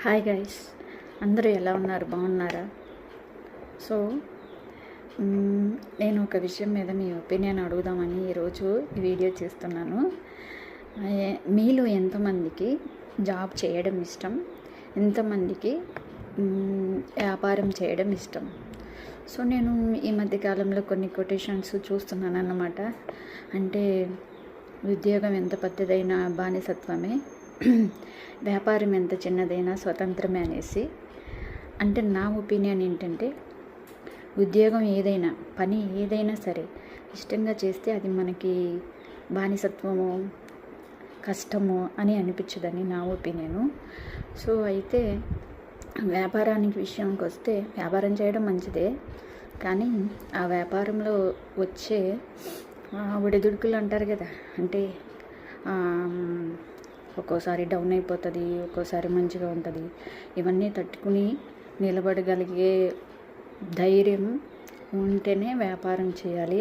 Hi guys, అందరూ ఎలా ఉన్నారు? బాగున్నారా? సో నేను ఒక విషయం మీద మీ ఒపీనియన్ అడుగుదామని ఈరోజు ఈ వీడియో చేస్తున్నాను. మీలో ఎంతమందికి జాబ్ చేయడం ఇష్టం, ఎంతమందికి వ్యాపారం చేయడం ఇష్టం? సో నేను ఈ మధ్యకాలంలో కొన్ని కొటేషన్స్ చూస్తున్నాను అన్నమాట. అంటే ఉద్యోగం ఎంత పెద్దదైనా బానిసత్వమే, వ్యాపారం ఎంత చిన్నదైనా స్వతంత్రమే అనేసి. అంటే నా ఒపీనియన్ ఏంటంటే, ఉద్యోగం ఏదైనా, పని ఏదైనా సరే ఇష్టంగా చేస్తే అది మనకి బానిసత్వము, కష్టము అని అనిపించదని నా ఒపీనియను. సో అయితే వ్యాపారానికి విషయానికి వస్తే, వ్యాపారం చేయడం మంచిదే, కానీ ఆ వ్యాపారంలో వచ్చే ఒడిదుడుకులు అంటారు కదా, అంటే ఒక్కోసారి డౌన్ అయిపోతుంది, ఒక్కోసారి మంచిగా ఉంటుంది. ఇవన్నీ తట్టుకుని నిలబడగలిగే ధైర్యం ఉంటేనే వ్యాపారం చేయాలి.